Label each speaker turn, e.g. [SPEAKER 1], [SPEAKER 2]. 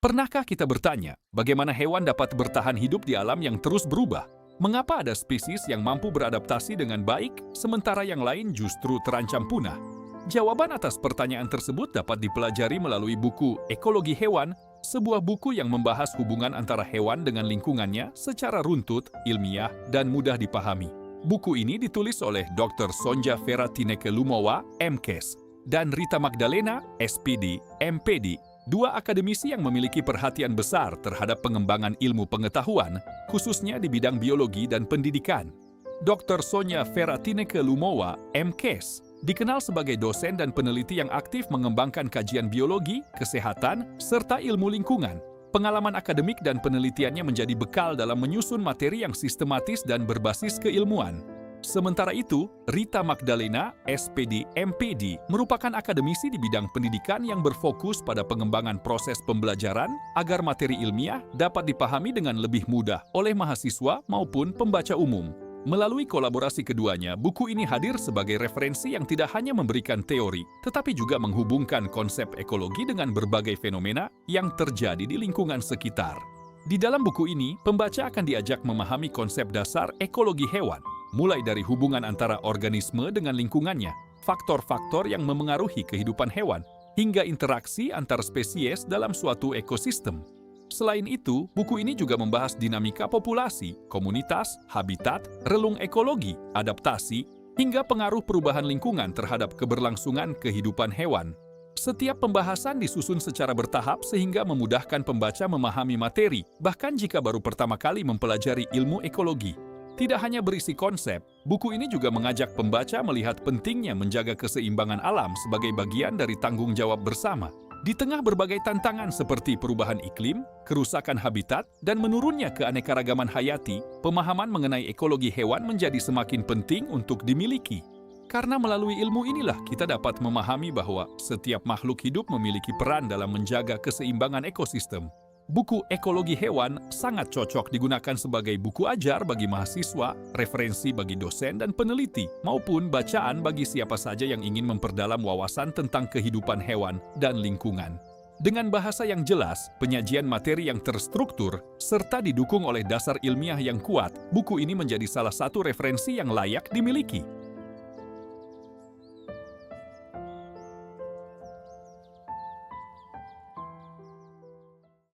[SPEAKER 1] Pernahkah kita bertanya, bagaimana hewan dapat bertahan hidup di alam yang terus berubah? Mengapa ada spesies yang mampu beradaptasi dengan baik, sementara yang lain justru terancam punah? Jawaban atas pertanyaan tersebut dapat dipelajari melalui buku Ekologi Hewan, sebuah buku yang membahas hubungan antara hewan dengan lingkungannya secara runtut, ilmiah, dan mudah dipahami. Buku ini ditulis oleh Dr. Sonja Vera Tineke Lumowa, MKes, dan Rita Magdalena, SPD, MPD, dua akademisi yang memiliki perhatian besar terhadap pengembangan ilmu pengetahuan, khususnya di bidang biologi dan pendidikan. Dr. Sonja Vera Tineke Lumowa, MKes, dikenal sebagai dosen dan peneliti yang aktif mengembangkan kajian biologi, kesehatan, serta ilmu lingkungan. Pengalaman akademik dan penelitiannya menjadi bekal dalam menyusun materi yang sistematis dan berbasis keilmuan. Sementara itu, Rita Magdalena, SPD, MPD, merupakan akademisi di bidang pendidikan yang berfokus pada pengembangan proses pembelajaran agar materi ilmiah dapat dipahami dengan lebih mudah oleh mahasiswa maupun pembaca umum. Melalui kolaborasi keduanya, buku ini hadir sebagai referensi yang tidak hanya memberikan teori, tetapi juga menghubungkan konsep ekologi dengan berbagai fenomena yang terjadi di lingkungan sekitar. Di dalam buku ini, pembaca akan diajak memahami konsep dasar ekologi hewan, mulai dari hubungan antara organisme dengan lingkungannya, faktor-faktor yang memengaruhi kehidupan hewan, hingga interaksi antar spesies dalam suatu ekosistem. Selain itu, buku ini juga membahas dinamika populasi, komunitas, habitat, relung ekologi, adaptasi, hingga pengaruh perubahan lingkungan terhadap keberlangsungan kehidupan hewan. Setiap pembahasan disusun secara bertahap sehingga memudahkan pembaca memahami materi, bahkan jika baru pertama kali mempelajari ilmu ekologi. Tidak hanya berisi konsep, buku ini juga mengajak pembaca melihat pentingnya menjaga keseimbangan alam sebagai bagian dari tanggung jawab bersama. Di tengah berbagai tantangan seperti perubahan iklim, kerusakan habitat, dan menurunnya keanekaragaman hayati, pemahaman mengenai ekologi hewan menjadi semakin penting untuk dimiliki. Karena melalui ilmu inilah kita dapat memahami bahwa setiap makhluk hidup memiliki peran dalam menjaga keseimbangan ekosistem. Buku Ekologi Hewan sangat cocok digunakan sebagai buku ajar bagi mahasiswa, referensi bagi dosen dan peneliti, maupun bacaan bagi siapa saja yang ingin memperdalam wawasan tentang kehidupan hewan dan lingkungan. Dengan bahasa yang jelas, penyajian materi yang terstruktur, serta didukung oleh dasar ilmiah yang kuat, buku ini menjadi salah satu referensi yang layak dimiliki.